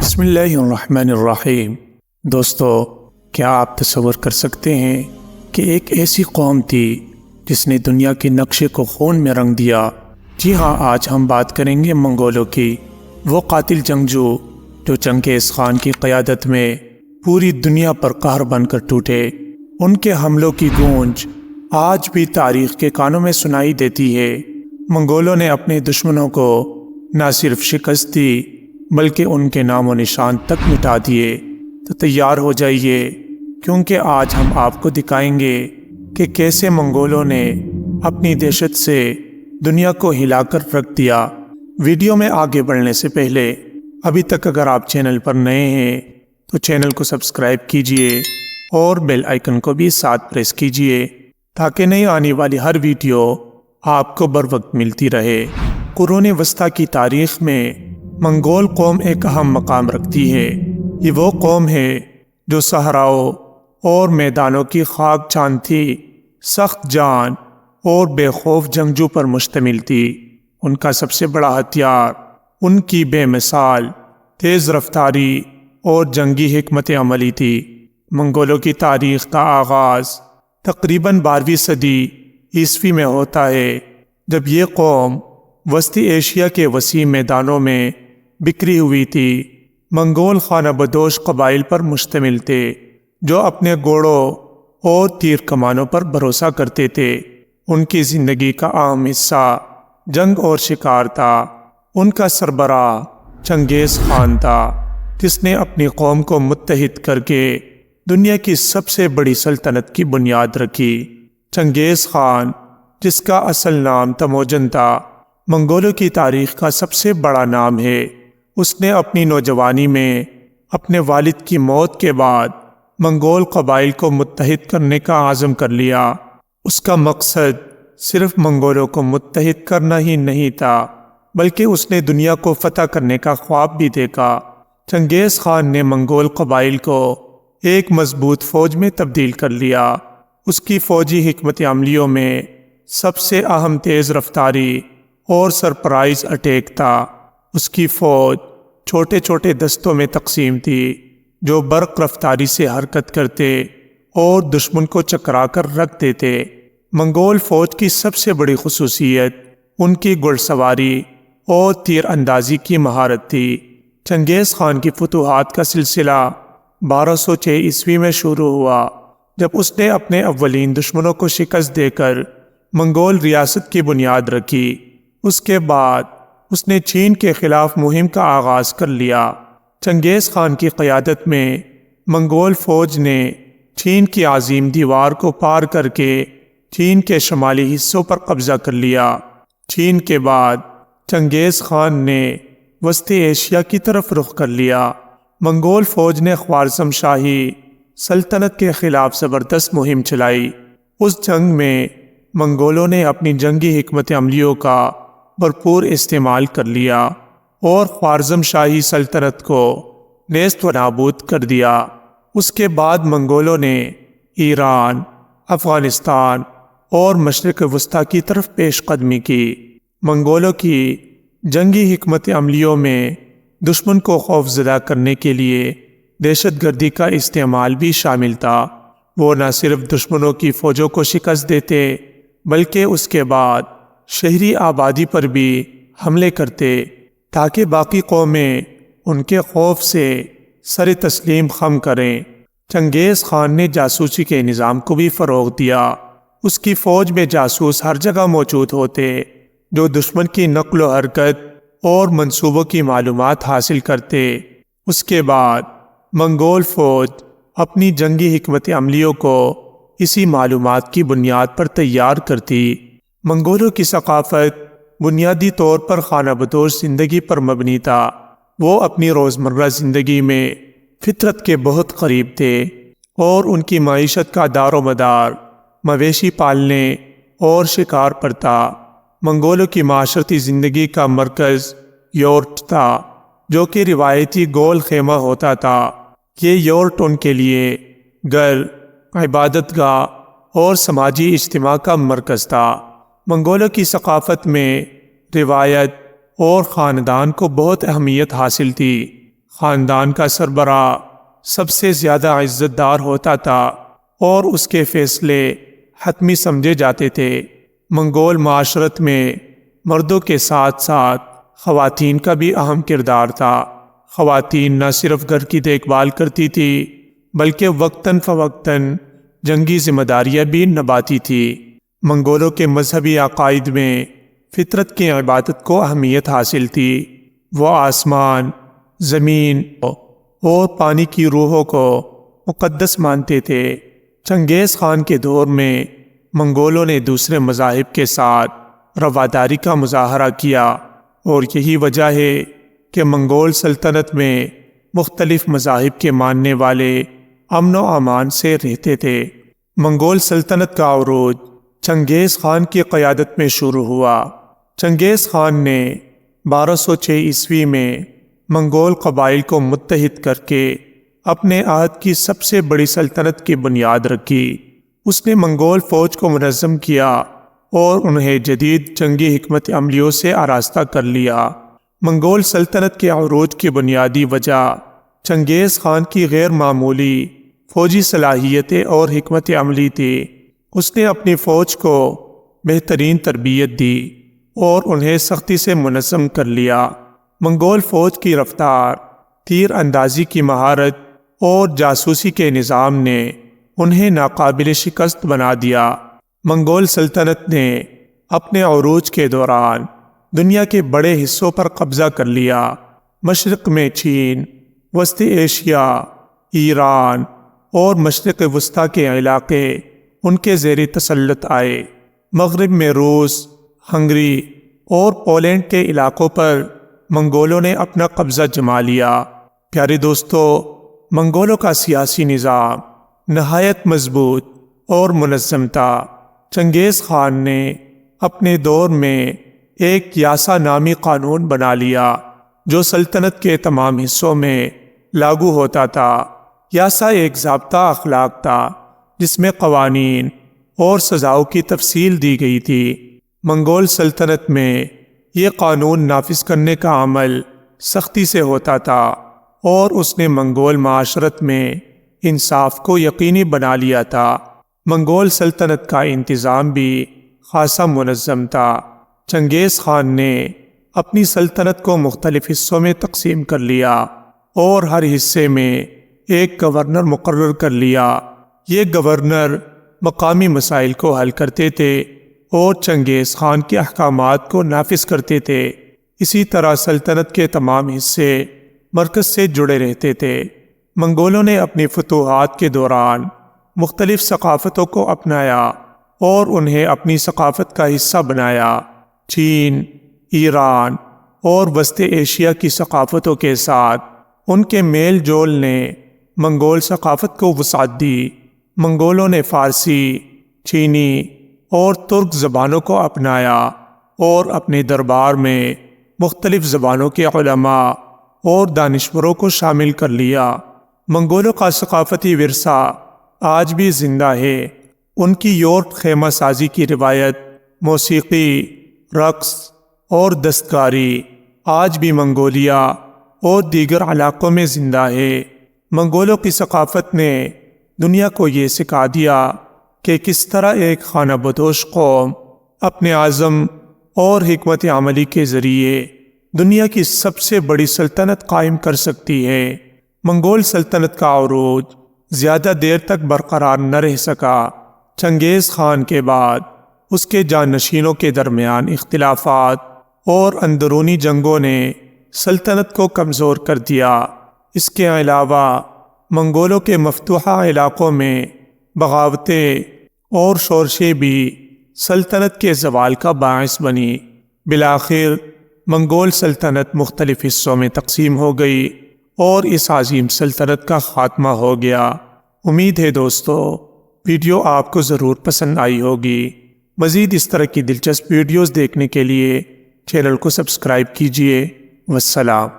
بسم اللہ الرحمن الرحیم۔ دوستو، کیا آپ تصور کر سکتے ہیں کہ ایک ایسی قوم تھی جس نے دنیا کے نقشے کو خون میں رنگ دیا؟ جی ہاں، آج ہم بات کریں گے منگولوں کی، وہ قاتل جنگجو جو چنگیز خان کی قیادت میں پوری دنیا پر قہر بن کر ٹوٹے۔ ان کے حملوں کی گونج آج بھی تاریخ کے کانوں میں سنائی دیتی ہے۔ منگولوں نے اپنے دشمنوں کو نہ صرف شکست دی بلکہ ان کے نام و نشان تک مٹا دیے۔ تو تیار ہو جائیے، کیونکہ آج ہم آپ کو دکھائیں گے کہ کیسے منگولوں نے اپنی دہشت سے دنیا کو ہلا کر رکھ دیا۔ ویڈیو میں آگے بڑھنے سے پہلے ابھی تک اگر آپ چینل پر نئے ہیں تو چینل کو سبسکرائب کیجئے اور بیل آئیکن کو بھی ساتھ پریس کیجئے تاکہ نئی آنے والی ہر ویڈیو آپ کو بر وقت ملتی رہے۔ قرون وسطیٰ کی تاریخ میں منگول قوم ایک اہم مقام رکھتی ہے۔ یہ وہ قوم ہے جو صحراؤں اور میدانوں کی خاک جان تھی، سخت جان اور بے خوف جنگجو پر مشتمل تھی۔ ان کا سب سے بڑا ہتھیار ان کی بے مثال تیز رفتاری اور جنگی حکمت عملی تھی۔ منگولوں کی تاریخ کا آغاز تقریباً 12ویں صدی عیسوی میں ہوتا ہے، جب یہ قوم وسطی ایشیا کے وسیع میدانوں میں بکھری ہوئی تھی۔ منگول خانہ بدوش قبائل پر مشتمل تھے جو اپنے گھوڑوں اور تیر کمانوں پر بھروسہ کرتے تھے۔ ان کی زندگی کا اہم حصہ جنگ اور شکار تھا۔ ان کا سربراہ چنگیز خان تھا، جس نے اپنی قوم کو متحد کر کے دنیا کی سب سے بڑی سلطنت کی بنیاد رکھی۔ چنگیز خان، جس کا اصل نام تموجن تھا، منگولوں کی تاریخ کا سب سے بڑا نام ہے۔ اس نے اپنی نوجوانی میں اپنے والد کی موت کے بعد منگول قبائل کو متحد کرنے کا عزم کر لیا۔ اس کا مقصد صرف منگولوں کو متحد کرنا ہی نہیں تھا، بلکہ اس نے دنیا کو فتح کرنے کا خواب بھی دیکھا۔ چنگیز خان نے منگول قبائل کو ایک مضبوط فوج میں تبدیل کر لیا۔ اس کی فوجی حکمت عملیوں میں سب سے اہم تیز رفتاری اور سرپرائز اٹیک تھا۔ اس کی فوج چھوٹے چھوٹے دستوں میں تقسیم تھی جو برق رفتاری سے حرکت کرتے اور دشمن کو چکرا کر رکھ دیتے۔ منگول فوج کی سب سے بڑی خصوصیت ان کی گھڑ سواری اور تیر اندازی کی مہارت تھی۔ چنگیز خان کی فتوحات کا سلسلہ 1206 عیسوی میں شروع ہوا، جب اس نے اپنے اولین دشمنوں کو شکست دے کر منگول ریاست کی بنیاد رکھی۔ اس کے بعد اس نے چین کے خلاف مہم کا آغاز کر لیا۔ چنگیز خان کی قیادت میں منگول فوج نے چین کی عظیم دیوار کو پار کر کے چین کے شمالی حصوں پر قبضہ کر لیا۔ چین کے بعد چنگیز خان نے وسطی ایشیا کی طرف رخ کر لیا۔ منگول فوج نے خوارزم شاہی سلطنت کے خلاف زبردست مہم چلائی۔ اس جنگ میں منگولوں نے اپنی جنگی حکمت عملیوں کا بھرپور استعمال کر لیا اور خوارزم شاہی سلطنت کو نیست و نابود کر دیا۔ اس کے بعد منگولوں نے ایران، افغانستان اور مشرق وسطیٰ کی طرف پیش قدمی کی۔ منگولوں کی جنگی حکمت عملیوں میں دشمن کو خوفزدہ کرنے کے لیے دہشت گردی کا استعمال بھی شامل تھا۔ وہ نہ صرف دشمنوں کی فوجوں کو شکست دیتے بلکہ اس کے بعد شہری آبادی پر بھی حملے کرتے تاکہ باقی قومیں ان کے خوف سے سر تسلیم خم کریں۔ چنگیز خان نے جاسوسی کے نظام کو بھی فروغ دیا۔ اس کی فوج میں جاسوس ہر جگہ موجود ہوتے جو دشمن کی نقل و حرکت اور منصوبوں کی معلومات حاصل کرتے۔ اس کے بعد منگول فوج اپنی جنگی حکمت عملیوں کو اسی معلومات کی بنیاد پر تیار کرتی۔ منگولوں کی ثقافت بنیادی طور پر خانہ بدوش زندگی پر مبنی تھا۔ وہ اپنی روزمرہ زندگی میں فطرت کے بہت قریب تھے اور ان کی معیشت کا دار و مدار مویشی پالنے اور شکار پر تھا۔ منگولوں کی معاشرتی زندگی کا مرکز یورٹ تھا، جو کہ روایتی گول خیمہ ہوتا تھا۔ یہ یورٹ ان کے لیے گھر، عبادت گاہ اور سماجی اجتماع کا مرکز تھا۔ منگولوں کی ثقافت میں روایت اور خاندان کو بہت اہمیت حاصل تھی۔ خاندان کا سربراہ سب سے زیادہ عزت دار ہوتا تھا اور اس کے فیصلے حتمی سمجھے جاتے تھے۔ منگول معاشرت میں مردوں کے ساتھ ساتھ خواتین کا بھی اہم کردار تھا۔ خواتین نہ صرف گھر کی دیکھ بھال کرتی تھی بلکہ وقتاً فوقتاً جنگی ذمہ داریاں بھی نبھاتی تھی۔ منگولوں کے مذہبی عقائد میں فطرت کی عبادت کو اہمیت حاصل تھی۔ وہ آسمان، زمین اور پانی کی روحوں کو مقدس مانتے تھے۔ چنگیز خان کے دور میں منگولوں نے دوسرے مذاہب کے ساتھ رواداری کا مظاہرہ کیا، اور یہی وجہ ہے کہ منگول سلطنت میں مختلف مذاہب کے ماننے والے امن و امان سے رہتے تھے۔ منگول سلطنت کا عروج چنگیز خان کی قیادت میں شروع ہوا۔ چنگیز خان نے 1206 عیسوی میں منگول قبائل کو متحد کر کے اپنے عہد کی سب سے بڑی سلطنت کی بنیاد رکھی۔ اس نے منگول فوج کو منظم کیا اور انہیں جدید جنگی حکمت عملیوں سے آراستہ کر لیا۔ منگول سلطنت کے عروج کی بنیادی وجہ چنگیز خان کی غیر معمولی فوجی صلاحیتیں اور حکمت عملی تھی۔ اس نے اپنی فوج کو بہترین تربیت دی اور انہیں سختی سے منظم کر لیا۔ منگول فوج کی رفتار، تیر اندازی کی مہارت اور جاسوسی کے نظام نے انہیں ناقابل شکست بنا دیا۔ منگول سلطنت نے اپنے عروج کے دوران دنیا کے بڑے حصوں پر قبضہ کر لیا۔ مشرق میں چین، وسطی ایشیا، ایران اور مشرق وسطیٰ کے علاقے ان کے زیر تسلط آئے۔ مغرب میں روس، ہنگری اور پولینڈ کے علاقوں پر منگولوں نے اپنا قبضہ جما لیا۔ پیارے دوستو، منگولوں کا سیاسی نظام نہایت مضبوط اور منظم تھا۔ چنگیز خان نے اپنے دور میں ایک یاسا نامی قانون بنا لیا جو سلطنت کے تمام حصوں میں لاگو ہوتا تھا۔ یاسا ایک ضابطہ اخلاق تھا جس میں قوانین اور سزاؤں کی تفصیل دی گئی تھی۔ منگول سلطنت میں یہ قانون نافذ کرنے کا عمل سختی سے ہوتا تھا اور اس نے منگول معاشرت میں انصاف کو یقینی بنا لیا تھا۔ منگول سلطنت کا انتظام بھی خاصا منظم تھا۔ چنگیز خان نے اپنی سلطنت کو مختلف حصوں میں تقسیم کر لیا اور ہر حصے میں ایک گورنر مقرر کر لیا۔ یہ گورنر مقامی مسائل کو حل کرتے تھے اور چنگیز خان کے احکامات کو نافذ کرتے تھے۔ اسی طرح سلطنت کے تمام حصے مرکز سے جڑے رہتے تھے۔ منگولوں نے اپنی فتوحات کے دوران مختلف ثقافتوں کو اپنایا اور انہیں اپنی ثقافت کا حصہ بنایا۔ چین، ایران اور وسطی ایشیا کی ثقافتوں کے ساتھ ان کے میل جول نے منگول ثقافت کو وسعت دی۔ منگولوں نے فارسی، چینی اور ترک زبانوں کو اپنایا اور اپنے دربار میں مختلف زبانوں کے علماء اور دانشوروں کو شامل کر لیا۔ منگولوں کا ثقافتی ورثہ آج بھی زندہ ہے۔ ان کی یورٹ خیمہ سازی کی روایت، موسیقی، رقص اور دستکاری آج بھی منگولیا اور دیگر علاقوں میں زندہ ہے۔ منگولوں کی ثقافت نے دنیا کو یہ سکھا دیا کہ کس طرح ایک خانہ بدوش قوم اپنے عزم اور حکمت عملی کے ذریعے دنیا کی سب سے بڑی سلطنت قائم کر سکتی ہے۔ منگول سلطنت کا عروج زیادہ دیر تک برقرار نہ رہ سکا۔ چنگیز خان کے بعد اس کے جانشینوں کے درمیان اختلافات اور اندرونی جنگوں نے سلطنت کو کمزور کر دیا۔ اس کے علاوہ منگولوں کے مفتوحہ علاقوں میں بغاوتیں اور شورشیں بھی سلطنت کے زوال کا باعث بنی۔ بالآخر منگول سلطنت مختلف حصوں میں تقسیم ہو گئی اور اس عظیم سلطنت کا خاتمہ ہو گیا۔ امید ہے دوستو ویڈیو آپ کو ضرور پسند آئی ہوگی۔ مزید اس طرح کی دلچسپ ویڈیوز دیکھنے کے لیے چینل کو سبسکرائب کیجیے۔ والسلام۔